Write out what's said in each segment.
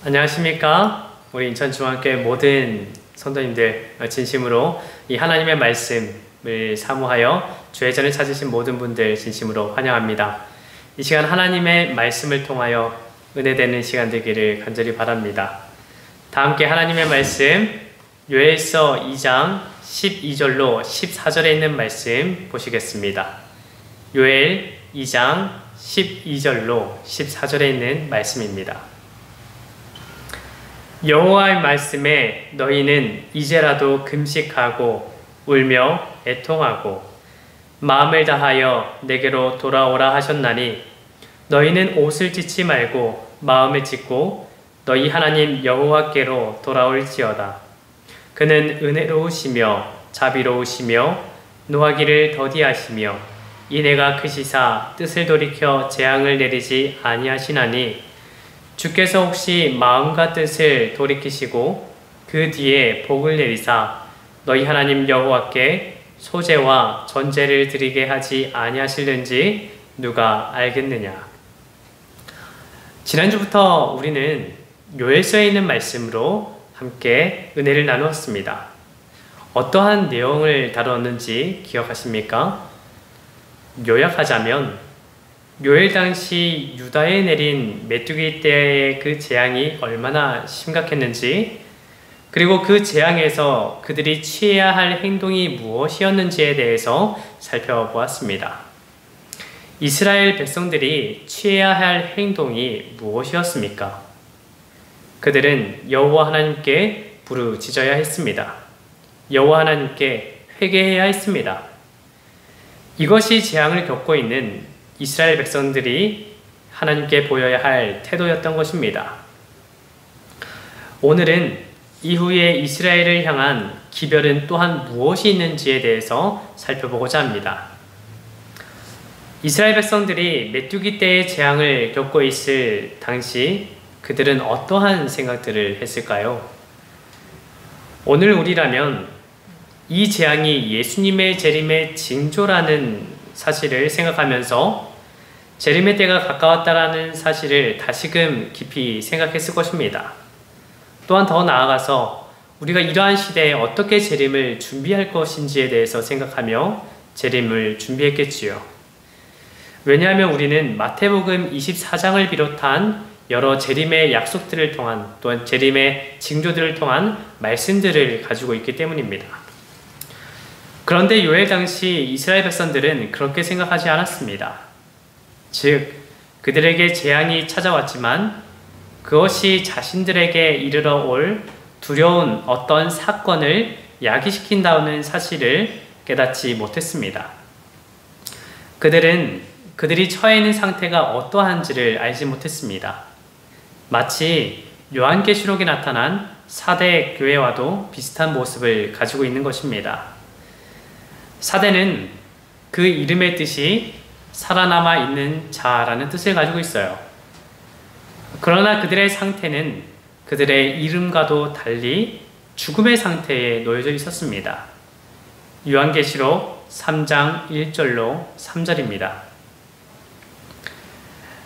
안녕하십니까? 우리 인천중앙교회 모든 성도님들 진심으로 이 하나님의 말씀을 사모하여 주의 전을 찾으신 모든 분들 진심으로 환영합니다. 이 시간 하나님의 말씀을 통하여 은혜되는 시간 되기를 간절히 바랍니다. 다 함께 하나님의 말씀 요엘서 2장 12절로 14절에 있는 말씀 보시겠습니다. 요엘 2장 12절로 14절에 있는 말씀입니다. 여호와의 말씀에 너희는 이제라도 금식하고 울며 애통하고 마음을 다하여 내게로 돌아오라 하셨나니 너희는 옷을 찢지 말고 마음을 찢고 너희 하나님 여호와께로 돌아올지어다. 그는 은혜로우시며 자비로우시며 노하기를 더디하시며 이내가 크시사 뜻을 돌이켜 재앙을 내리지 아니하시나니 주께서 혹시 마음과 뜻을 돌이키시고 그 뒤에 복을 내리사 너희 하나님 여호와께 소제와 전제를 드리게 하지 아니하실는지 누가 알겠느냐. 지난주부터 우리는 요엘서에 있는 말씀으로 함께 은혜를 나누었습니다. 어떠한 내용을 다루었는지 기억하십니까? 요약하자면 요엘 당시 유다에 내린 메뚜기 떼의 그 재앙이 얼마나 심각했는지, 그리고 그 재앙에서 그들이 취해야 할 행동이 무엇이었는지에 대해서 살펴보았습니다. 이스라엘 백성들이 취해야 할 행동이 무엇이었습니까? 그들은 여호와 하나님께 부르짖어야 했습니다. 여호와 하나님께 회개해야 했습니다. 이것이 재앙을 겪고 있는 이스라엘 백성들이 하나님께 보여야 할 태도였던 것입니다. 오늘은 이후에 이스라엘을 향한 기별은 또한 무엇이 있는지에 대해서 살펴보고자 합니다. 이스라엘 백성들이 메뚜기 떼의 재앙을 겪고 있을 당시 그들은 어떠한 생각들을 했을까요? 오늘 우리라면 이 재앙이 예수님의 재림의 징조라는 사실을 생각하면서 재림의 때가 가까웠다라는 사실을 다시금 깊이 생각했을 것입니다. 또한 더 나아가서 우리가 이러한 시대에 어떻게 재림을 준비할 것인지에 대해서 생각하며 재림을 준비했겠지요. 왜냐하면 우리는 마태복음 24장을 비롯한 여러 재림의 약속들을 통한, 또한 재림의 징조들을 통한 말씀들을 가지고 있기 때문입니다. 그런데 요엘 당시 이스라엘 백성들은 그렇게 생각하지 않았습니다. 즉, 그들에게 재앙이 찾아왔지만 그것이 자신들에게 이르러 올 두려운 어떤 사건을 야기시킨다는 사실을 깨닫지 못했습니다. 그들은 그들이 처해 있는 상태가 어떠한지를 알지 못했습니다. 마치 요한계시록에 나타난 4대 교회와도 비슷한 모습을 가지고 있는 것입니다. 사대는 그 이름의 뜻이 살아남아 있는 자라는 뜻을 가지고 있어요. 그러나 그들의 상태는 그들의 이름과도 달리 죽음의 상태에 놓여져 있었습니다. 요한계시록 3장 1절로 3절입니다.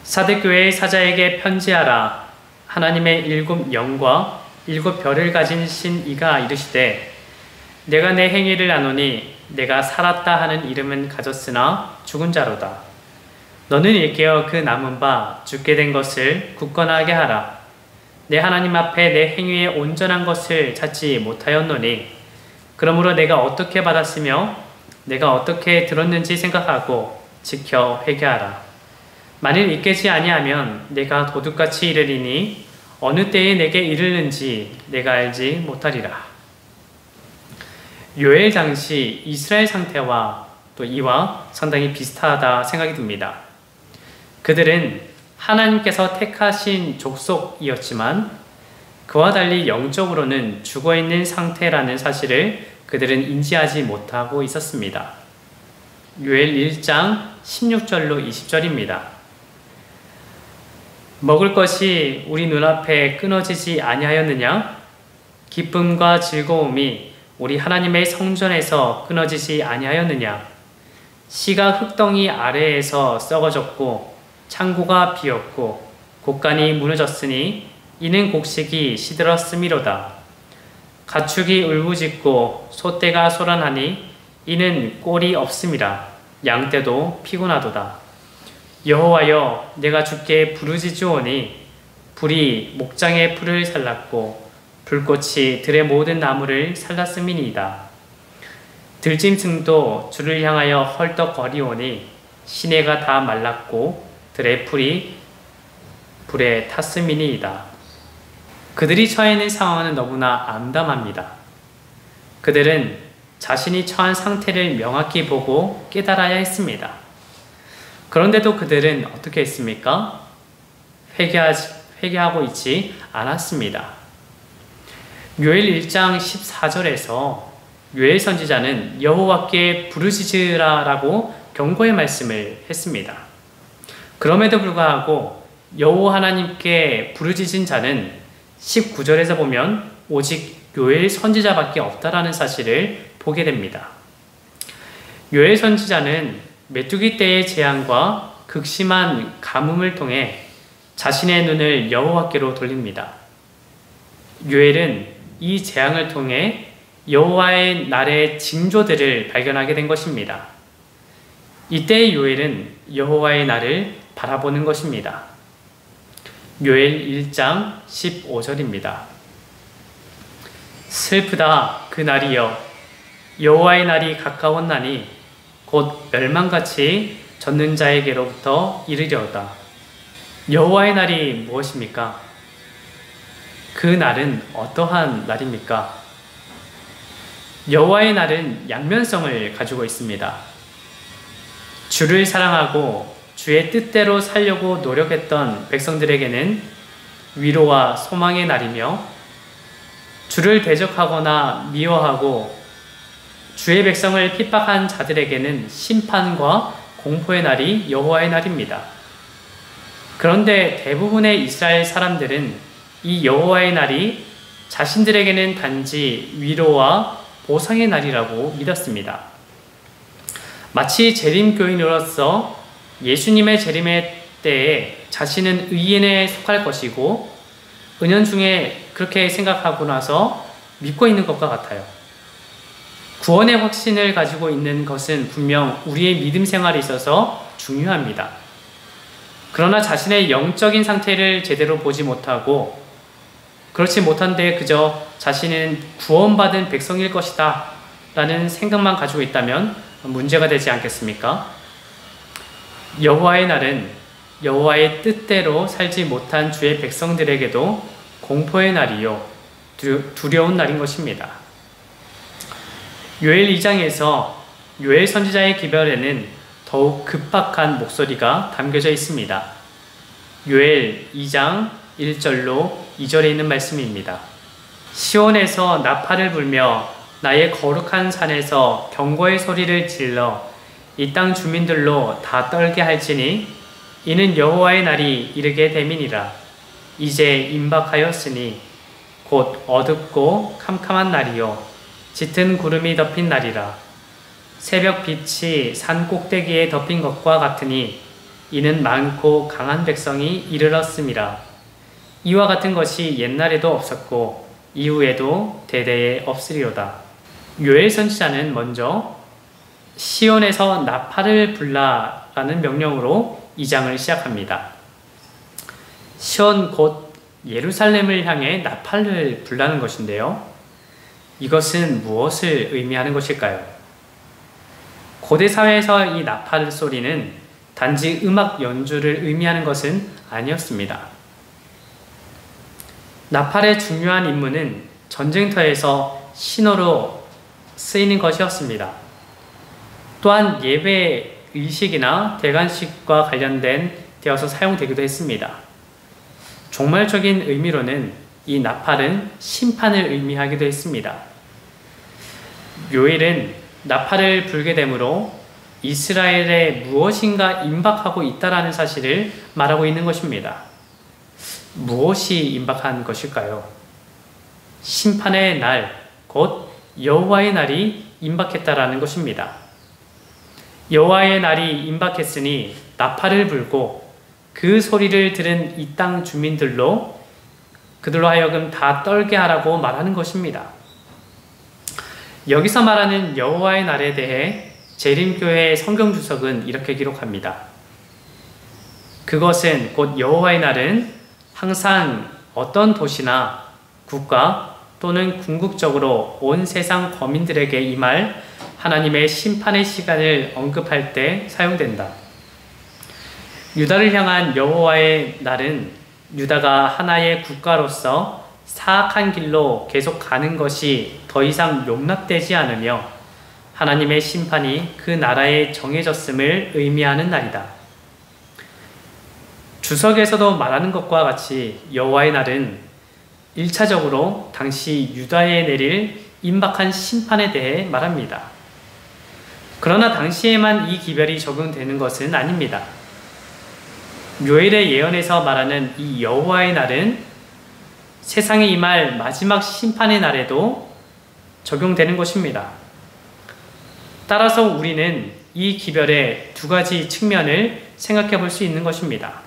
사대교회의 사자에게 편지하라. 하나님의 7 영과 7 별을 가진 신 이가 이르시되 내가 내 행위를 아노니 내가 살았다 하는 이름은 가졌으나 죽은 자로다. 너는 일깨어 그 남은 바 죽게 된 것을 굳건하게 하라. 내 하나님 앞에 내 행위에 온전한 것을 찾지 못하였노니 그러므로 내가 어떻게 받았으며 내가 어떻게 들었는지 생각하고 지켜 회개하라. 만일 잊겠지 아니하면 내가 도둑같이 이르리니 어느 때에 내게 이르는지 내가 알지 못하리라. 요엘 당시 이스라엘 상태와 또 이와 상당히 비슷하다 생각이 듭니다. 그들은 하나님께서 택하신 족속이었지만 그와 달리 영적으로는 죽어있는 상태라는 사실을 그들은 인지하지 못하고 있었습니다. 요엘 1장 16절로 20절입니다. 먹을 것이 우리 눈앞에 끊어지지 아니하였느냐? 기쁨과 즐거움이 우리 하나님의 성전에서 끊어지지 아니하였느냐? 씨가 흙덩이 아래에서 썩어졌고 창고가 비었고 곳간이 무너졌으니 이는 곡식이 시들었음이로다. 가축이 울부짖고 소떼가 소란하니 이는 꼴이 없음이라. 양떼도 피곤하도다. 여호와여, 내가 주께 부르짖으오니 불이 목장의 풀을 살랐고 불꽃이 들의 모든 나무를 살랐음이니이다. 들짐승도 주를 향하여 헐떡거리오니 시내가 다 말랐고 들의 풀이 불에 탔음이니이다. 그들이 처해 있는 상황은 너무나 암담합니다. 그들은 자신이 처한 상태를 명확히 보고 깨달아야 했습니다. 그런데도 그들은 어떻게 했습니까? 회개하고 있지 않았습니다. 요엘 1장 14절에서 요엘 선지자는 여호와께 부르짖으라라고 경고의 말씀을 했습니다. 그럼에도 불구하고 여호와 하나님께 부르짖은 자는 19절에서 보면 오직 요엘 선지자밖에 없다라는 사실을 보게 됩니다. 요엘 선지자는 메뚜기 떼의 재앙과 극심한 가뭄을 통해 자신의 눈을 여호와께로 돌립니다. 요엘은 이 재앙을 통해 여호와의 날의 징조들을 발견하게 된 것입니다. 이때 요엘은 여호와의 날을 바라보는 것입니다. 요엘 1장 15절입니다. 슬프다 그 날이여, 여호와의 날이 가까웠나니 곧 멸망같이 젖는 자에게로부터 이르려다. 여호와의 날이 무엇입니까? 그 날은 어떠한 날입니까? 여호와의 날은 양면성을 가지고 있습니다. 주를 사랑하고 주의 뜻대로 살려고 노력했던 백성들에게는 위로와 소망의 날이며, 주를 대적하거나 미워하고 주의 백성을 핍박한 자들에게는 심판과 공포의 날이 여호와의 날입니다. 그런데 대부분의 이스라엘 사람들은 이 여호와의 날이 자신들에게는 단지 위로와 보상의 날이라고 믿었습니다. 마치 재림교인으로서 예수님의 재림의 때에 자신은 의인에 속할 것이고 은연중에 그렇게 생각하고 나서 믿고 있는 것과 같아요. 구원의 확신을 가지고 있는 것은 분명 우리의 믿음 생활에 있어서 중요합니다. 그러나 자신의 영적인 상태를 제대로 보지 못하고 그렇지 못한데 그저 자신은 구원받은 백성일 것이다 라는 생각만 가지고 있다면 문제가 되지 않겠습니까? 여호와의 날은 여호와의 뜻대로 살지 못한 주의 백성들에게도 공포의 날이요 두려운 날인 것입니다. 요엘 2장에서 요엘 선지자의 기별에는 더욱 급박한 목소리가 담겨져 있습니다. 요엘 2장 1절로 2절에 있는 말씀입니다. 시온에서 나팔을 불며 나의 거룩한 산에서 경고의 소리를 질러 이 땅 주민들로 다 떨게 할지니 이는 여호와의 날이 이르게 됨이니라. 이제 임박하였으니 곧 어둡고 캄캄한 날이요 짙은 구름이 덮인 날이라. 새벽 빛이 산 꼭대기에 덮인 것과 같으니 이는 많고 강한 백성이 이르렀음이라. 이와 같은 것이 옛날에도 없었고 이후에도 대대에 없으리로다. 요엘 선지자는 먼저 시온에서 나팔을 불라라는 명령으로 2장을 시작합니다. 시온 곧 예루살렘을 향해 나팔을 불라는 것인데요. 이것은 무엇을 의미하는 것일까요? 고대 사회에서 이 나팔 소리는 단지 음악 연주를 의미하는 것은 아니었습니다. 나팔의 중요한 임무는 전쟁터에서 신호로 쓰이는 것이었습니다. 또한 예배 의식이나 대관식과 관련된 되어서 사용되기도 했습니다. 종말적인 의미로는 이 나팔은 심판을 의미하기도 했습니다. 요엘은 나팔을 불게 되므로 이스라엘에 무엇인가 임박하고 있다라는 사실을 말하고 있는 것입니다. 무엇이 임박한 것일까요? 심판의 날, 곧 여호와의 날이 임박했다라는 것입니다. 여호와의 날이 임박했으니 나팔을 불고 그 소리를 들은 이 땅 주민들로 그들로 하여금 다 떨게 하라고 말하는 것입니다. 여기서 말하는 여호와의 날에 대해 재림교회 성경주석은 이렇게 기록합니다. 그것은 곧 여호와의 날은 항상 어떤 도시나 국가 또는 궁극적으로 온 세상 거민들에게 임할 하나님의 심판의 시간을 언급할 때 사용된다. 유다를 향한 여호와의 날은 유다가 하나의 국가로서 사악한 길로 계속 가는 것이 더 이상 용납되지 않으며 하나님의 심판이 그 나라에 정해졌음을 의미하는 날이다. 주석에서도 말하는 것과 같이 여호와의 날은 1차적으로 당시 유다에 내릴 임박한 심판에 대해 말합니다. 그러나 당시에만 이 기별이 적용되는 것은 아닙니다. 묘엘의 예언에서 말하는 이 여호와의 날은 세상에 임할 마지막 심판의 날에도 적용되는 것입니다. 따라서 우리는 이 기별의 두 가지 측면을 생각해 볼 수 있는 것입니다.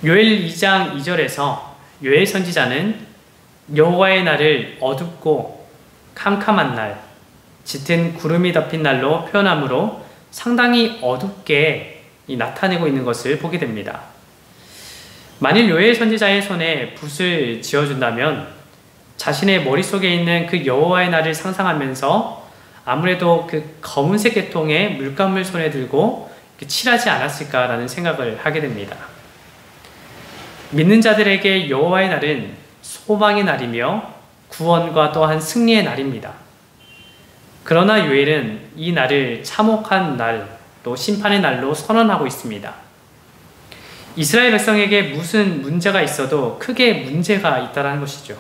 요엘 2장 2절에서 요엘 선지자는 여호와의 날을 어둡고 캄캄한 날, 짙은 구름이 덮인 날로 표현하므로 상당히 어둡게 나타내고 있는 것을 보게 됩니다. 만일 요엘 선지자의 손에 붓을 쥐어준다면 자신의 머릿속에 있는 그 여호와의 날을 상상하면서 아무래도 그 검은색 계통의 물감을 손에 들고 칠하지 않았을까라는 생각을 하게 됩니다. 믿는 자들에게 여호와의 날은 소망의 날이며 구원과 또한 승리의 날입니다. 그러나 요엘은 이 날을 참혹한 날, 또 심판의 날로 선언하고 있습니다. 이스라엘 백성에게 무슨 문제가 있어도 크게 문제가 있다는 것이죠.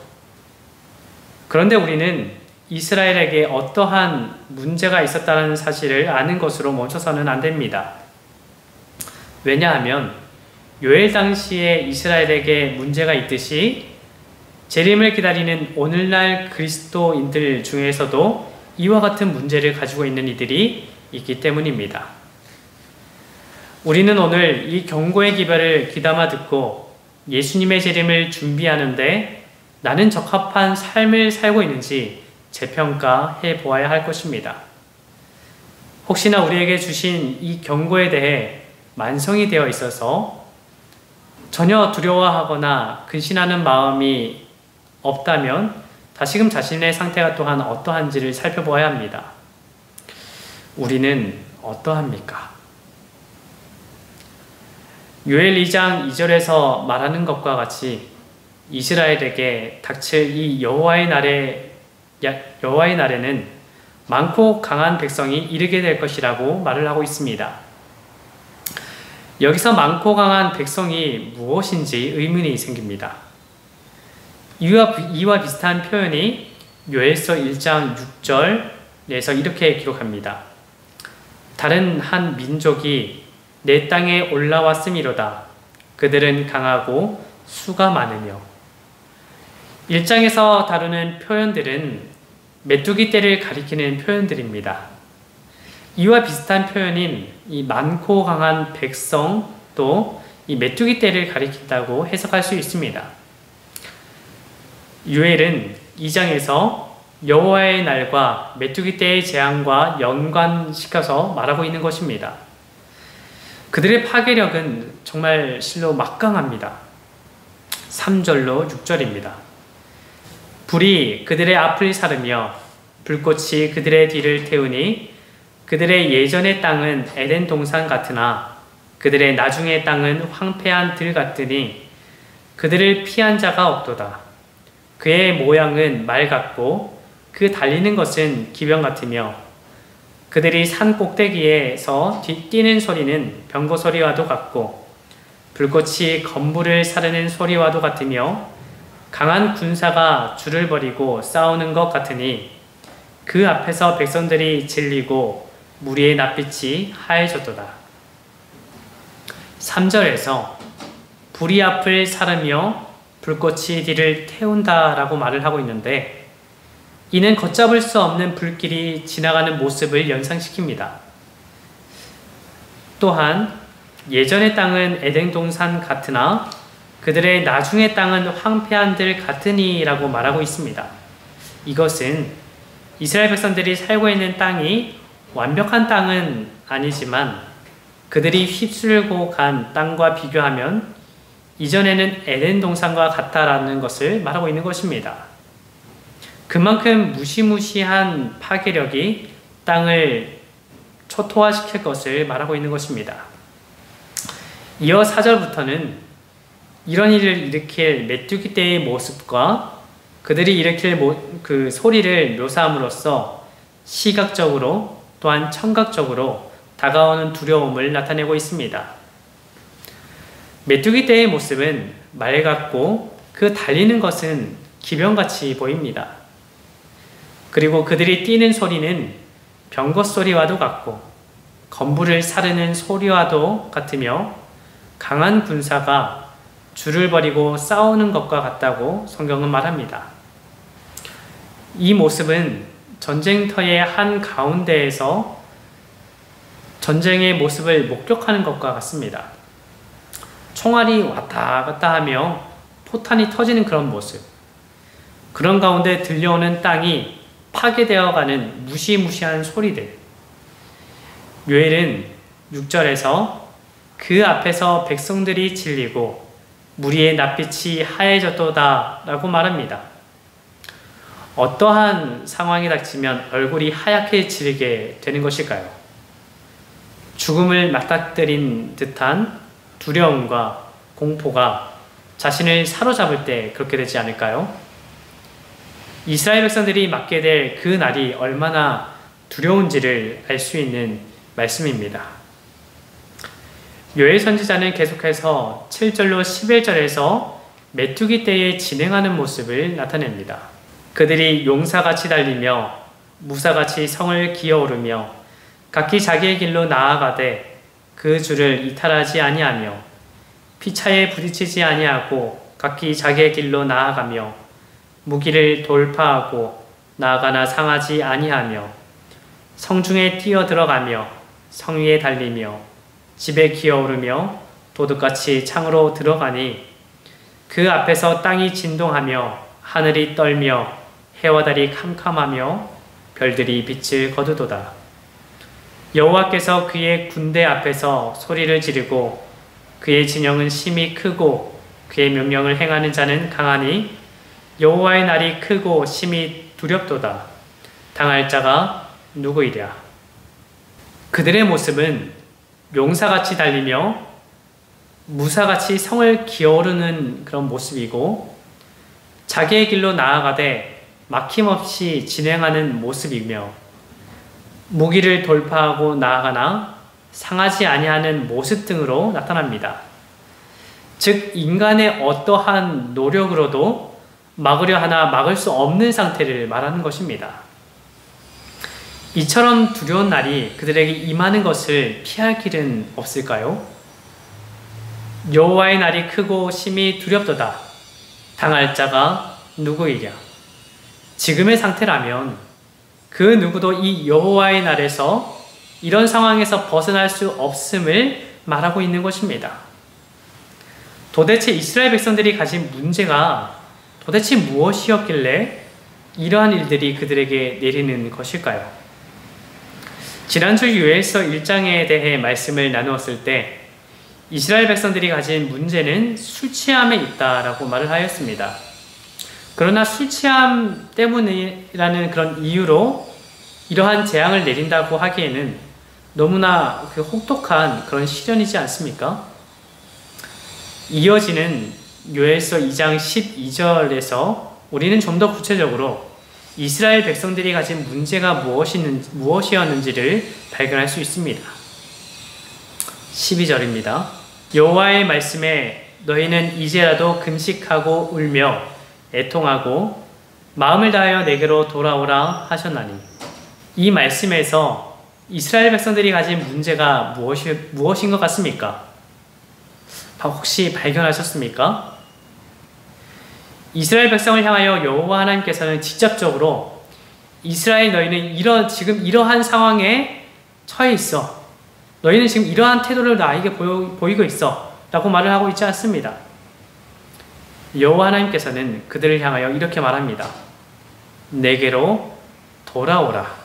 그런데 우리는 이스라엘에게 어떠한 문제가 있었다는 사실을 아는 것으로 멈춰서는 안 됩니다. 왜냐하면 요엘 당시에 이스라엘에게 문제가 있듯이 재림을 기다리는 오늘날 그리스도인들 중에서도 이와 같은 문제를 가지고 있는 이들이 있기 때문입니다. 우리는 오늘 이 경고의 기별을 귀담아 듣고 예수님의 재림을 준비하는데 나는 적합한 삶을 살고 있는지 재평가해 보아야 할 것입니다. 혹시나 우리에게 주신 이 경고에 대해 만성이 되어 있어서 전혀 두려워하거나 근심하는 마음이 없다면 다시금 자신의 상태가 또한 어떠한지를 살펴보아야 합니다. 우리는 어떠합니까? 요엘 2장 2절에서 말하는 것과 같이 이스라엘에게 닥칠 이 여호와의 날에는 많고 강한 백성이 이르게 될 것이라고 말을 하고 있습니다. 여기서 많고 강한 백성이 무엇인지 의문이 생깁니다. 이와 비슷한 표현이 요엘서 1장 6절에서 이렇게 기록합니다. 다른 한 민족이 내 땅에 올라왔음이로다. 그들은 강하고 수가 많으며. 1장에서 다루는 표현들은 메뚜기 떼를 가리키는 표현들입니다. 이와 비슷한 표현인 이 많고 강한 백성도 이 메뚜기 떼를 가리킨다고 해석할 수 있습니다. 요엘은 2장에서 여호와의 날과 메뚜기 떼의 재앙과 연관시켜서 말하고 있는 것입니다. 그들의 파괴력은 정말 실로 막강합니다. 3절로 6절입니다. 불이 그들의 앞을 사르며 불꽃이 그들의 뒤를 태우니 그들의 예전의 땅은 에덴 동산 같으나 그들의 나중의 땅은 황폐한 들 같으니 그들을 피한 자가 없도다. 그의 모양은 말 같고 그 달리는 것은 기병 같으며 그들이 산 꼭대기에서 뛰는 소리는 병거 소리와도 같고 불꽃이 건물을 사르는 소리와도 같으며 강한 군사가 줄을 버리고 싸우는 것 같으니 그 앞에서 백성들이 질리고 무리의 낯빛이 하얘졌도다. 3절에서 불이 앞을 사르며 불꽃이 뒤를 태운다 라고 말을 하고 있는데 이는 걷잡을 수 없는 불길이 지나가는 모습을 연상시킵니다. 또한 예전의 땅은 에덴 동산 같으나 그들의 나중의 땅은 황폐한 들 같으니라고 말하고 있습니다. 이것은 이스라엘 백성들이 살고 있는 땅이 완벽한 땅은 아니지만 그들이 휩쓸고 간 땅과 비교하면 이전에는 에덴 동산과 같다라는 것을 말하고 있는 것입니다. 그만큼 무시무시한 파괴력이 땅을 초토화시킬 것을 말하고 있는 것입니다. 이어 4절부터는 이런 일을 일으킬 메뚜기 떼의 모습과 그들이 일으킬 그 소리를 묘사함으로써 시각적으로 또한 청각적으로 다가오는 두려움을 나타내고 있습니다. 메뚜기 떼의 모습은 말 같고 그 달리는 것은 기병같이 보입니다. 그리고 그들이 뛰는 소리는 병거 소리와도 같고 건부를 사르는 소리와도 같으며 강한 군사가 줄을 버리고 싸우는 것과 같다고 성경은 말합니다. 이 모습은 전쟁터의 한 가운데에서 전쟁의 모습을 목격하는 것과 같습니다. 총알이 왔다 갔다 하며 포탄이 터지는 그런 모습. 그런 가운데 들려오는 땅이 파괴되어가는 무시무시한 소리들. 요엘은 6절에서 그 앞에서 백성들이 질리고 무리의 낯빛이 하얘졌도다 라고 말합니다. 어떠한 상황이 닥치면 얼굴이 하얗게 지르게 되는 것일까요? 죽음을 맞닥뜨린 듯한 두려움과 공포가 자신을 사로잡을 때 그렇게 되지 않을까요? 이스라엘 백성들이 맞게 될 그 날이 얼마나 두려운지를 알 수 있는 말씀입니다. 요엘 선지자는 계속해서 7절로 11절에서 메뚜기 떼에 진행하는 모습을 나타냅니다. 그들이 용사같이 달리며 무사같이 성을 기어오르며 각기 자기의 길로 나아가되 그 줄을 이탈하지 아니하며 피차에 부딪히지 아니하고 각기 자기의 길로 나아가며 무기를 돌파하고 나아가나 상하지 아니하며 성중에 뛰어 들어가며 성 위에 달리며 집에 기어오르며 도둑같이 창으로 들어가니 그 앞에서 땅이 진동하며 하늘이 떨며 해와 달이 캄캄하며 별들이 빛을 거두도다. 여호와께서 그의 군대 앞에서 소리를 지르고 그의 진영은 심히 크고 그의 명령을 행하는 자는 강하니 여호와의 날이 크고 심히 두렵도다. 당할 자가 누구이랴. 그들의 모습은 용사같이 달리며 무사같이 성을 기어오르는 그런 모습이고 자기의 길로 나아가되 막힘없이 진행하는 모습이며 무기를 돌파하고 나아가나 상하지 아니하는 모습 등으로 나타납니다. 즉 인간의 어떠한 노력으로도 막으려 하나 막을 수 없는 상태를 말하는 것입니다. 이처럼 두려운 날이 그들에게 임하는 것을 피할 길은 없을까요? 여호와의 날이 크고 심히 두렵도다. 당할 자가 누구이랴. 지금의 상태라면 그 누구도 이 여호와의 날에서 이런 상황에서 벗어날 수 없음을 말하고 있는 것입니다. 도대체 이스라엘 백성들이 가진 문제가 도대체 무엇이었길래 이러한 일들이 그들에게 내리는 것일까요? 지난주 요엘서 1장에 대해 말씀을 나누었을 때 이스라엘 백성들이 가진 문제는 술 취함에 있다라고 말을 하였습니다. 그러나 술 취함 때문이라는 그런 이유로 이러한 재앙을 내린다고 하기에는 너무나 혹독한 그런 시련이지 않습니까? 이어지는 요엘서 2장 12절에서 우리는 좀 더 구체적으로 이스라엘 백성들이 가진 문제가 무엇이었는지를 발견할 수 있습니다. 12절입니다. 여호와의 말씀에 너희는 이제라도 금식하고 울며 애통하고 마음을 다하여 내게로 돌아오라 하셨나니. 이 말씀에서 이스라엘 백성들이 가진 문제가 무엇인 것 같습니까? 혹시 발견하셨습니까? 이스라엘 백성을 향하여 여호와 하나님께서는 직접적으로 이스라엘 너희는 지금 이러한 상황에 처해 있어. 너희는 지금 이러한 태도를 나에게 보이고 있어. 라고 말을 하고 있지 않습니다. 여호와 하나님께서는 그들을 향하여 이렇게 말합니다. 내게로 돌아오라.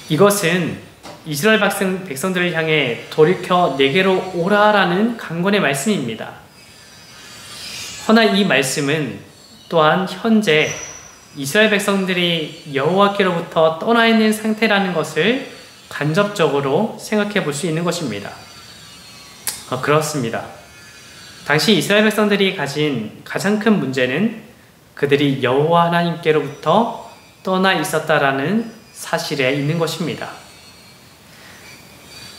이것은 이스라엘 백성들을 향해 돌이켜 내게로 오라라는 강권의 말씀입니다. 허나 이 말씀은 또한 현재 이스라엘 백성들이 여호와께로부터 떠나 있는 상태라는 것을 간접적으로 생각해 볼 수 있는 것입니다. 그렇습니다. 당시 이스라엘 백성들이 가진 가장 큰 문제는 그들이 여호와 하나님께로부터 떠나 있었다라는 사실에 있는 것입니다.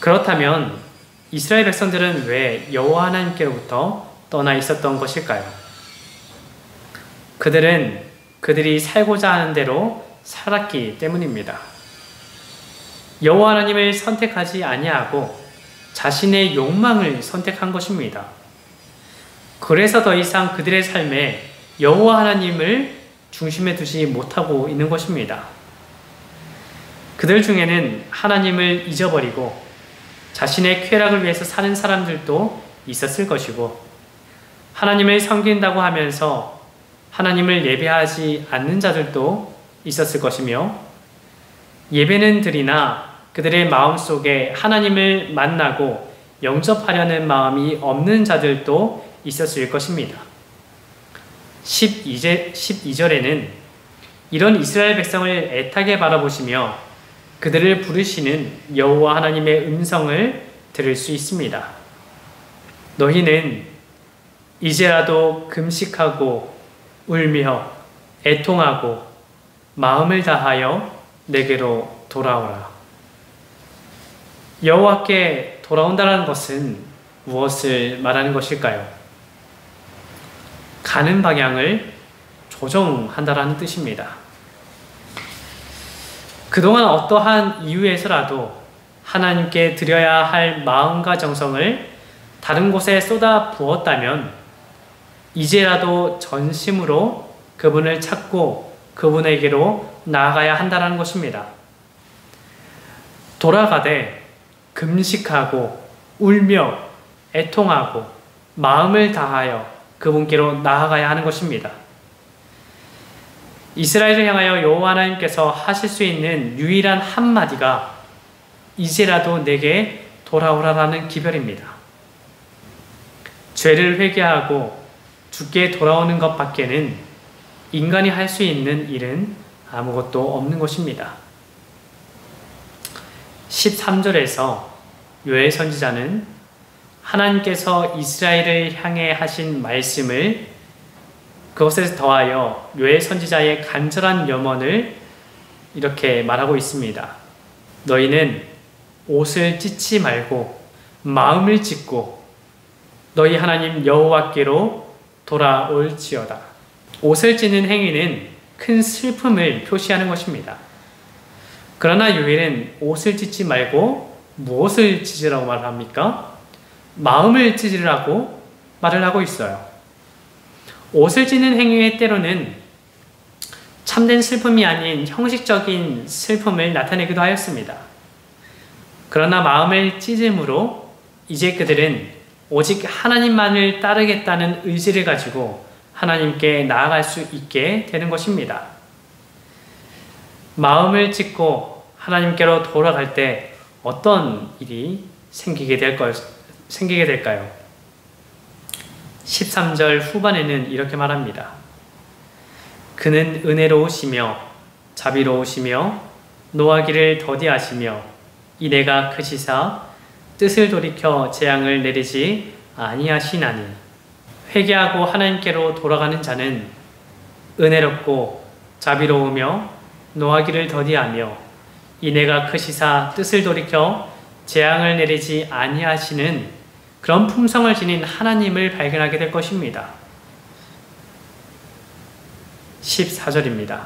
그렇다면 이스라엘 백성들은 왜 여호와 하나님께로부터 떠나 있었던 것일까요? 그들은 그들이 살고자 하는 대로 살았기 때문입니다. 여호와 하나님을 선택하지 아니하고 자신의 욕망을 선택한 것입니다. 그래서 더 이상 그들의 삶에 여호와 하나님을 중심에 두지 못하고 있는 것입니다. 그들 중에는 하나님을 잊어버리고 자신의 쾌락을 위해서 사는 사람들도 있었을 것이고, 하나님을 섬긴다고 하면서 하나님을 예배하지 않는 자들도 있었을 것이며, 예배는 드리나 그들의 마음속에 하나님을 만나고 영접하려는 마음이 없는 자들도 있었을 것입니다. 12절에는 이런 이스라엘 백성을 애타게 바라보시며 그들을 부르시는 여호와 하나님의 음성을 들을 수 있습니다. 너희는 이제라도 금식하고 울며 애통하고 마음을 다하여 내게로 돌아오라. 여호와께 돌아온다는 것은 무엇을 말하는 것일까요? 가는 방향을 조정한다라는 뜻입니다. 그동안 어떠한 이유에서라도 하나님께 드려야 할 마음과 정성을 다른 곳에 쏟아 부었다면 이제라도 전심으로 그분을 찾고 그분에게로 나아가야 한다는 것입니다. 돌아가되 금식하고 울며 애통하고 마음을 다하여 그분께로 나아가야 하는 것입니다. 이스라엘을 향하여 여호와 하나님께서 하실 수 있는 유일한 한마디가 이제라도 내게 돌아오라라는 기별입니다. 죄를 회개하고 주께 돌아오는 것 밖에는 인간이 할 수 있는 일은 아무것도 없는 것입니다. 13절에서 요엘 선지자는 하나님께서 이스라엘을 향해 하신 말씀을 그것에 더하여 요엘 선지자의 간절한 염원을 이렇게 말하고 있습니다. 너희는 옷을 찢지 말고 마음을 찢고 너희 하나님 여호와께로 돌아올지어다. 옷을 찢는 행위는 큰 슬픔을 표시하는 것입니다. 그러나 요엘은 옷을 찢지 말고 무엇을 찢으라고 말합니까? 마음을 찢으라고 말을 하고 있어요. 옷을 찢는 행위의 때로는 참된 슬픔이 아닌 형식적인 슬픔을 나타내기도 하였습니다. 그러나 마음을 찢음으로 이제 그들은 오직 하나님만을 따르겠다는 의지를 가지고 하나님께 나아갈 수 있게 되는 것입니다. 마음을 찢고 하나님께로 돌아갈 때 어떤 일이 생기게 될까요? 13절 후반에는 이렇게 말합니다. 그는 은혜로우시며 자비로우시며 노하기를 더디하시며 이내가 크시사 뜻을 돌이켜 재앙을 내리지 아니하시나니 회개하고 하나님께로 돌아가는 자는 은혜롭고 자비로우며 노하기를 더디하며 이내가 크시사 뜻을 돌이켜 재앙을 내리지 아니하시는 그런 품성을 지닌 하나님을 발견하게 될 것입니다. 14절입니다.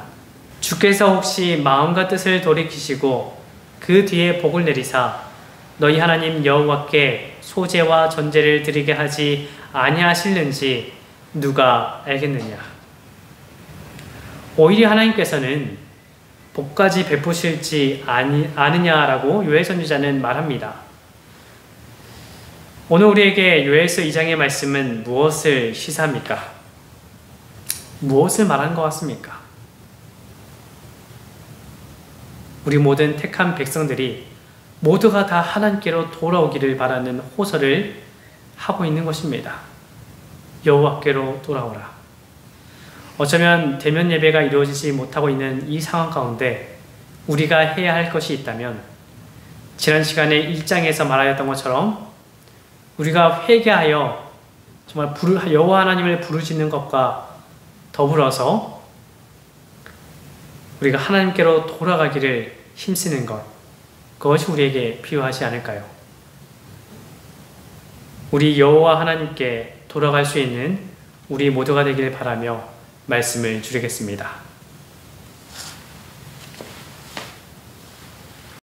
주께서 혹시 마음과 뜻을 돌이키시고 그 뒤에 복을 내리사 너희 하나님 여호와께 소제와 전제를 드리게 하지 아니하실는지 누가 알겠느냐. 오히려 하나님께서는 복까지 베푸실지 아느냐라고 요엘 선지자는 말합니다. 오늘 우리에게 요엘서 2장의 말씀은 무엇을 시사합니까? 무엇을 말하는 것 같습니까? 우리 모든 택한 백성들이 모두가 다 하나님께로 돌아오기를 바라는 호소를 하고 있는 것입니다. 여호와께로 돌아오라. 어쩌면 대면 예배가 이루어지지 못하고 있는 이 상황 가운데 우리가 해야 할 것이 있다면 지난 시간에 1장에서 말하였던 것처럼 우리가 회개하여 정말 여호와 하나님을 부르짖는 것과 더불어서 우리가 하나님께로 돌아가기를 힘쓰는 것, 그것이 우리에게 필요하지 않을까요? 우리 여호와 하나님께 돌아갈 수 있는 우리 모두가 되길 바라며 말씀을 줄이겠습니다.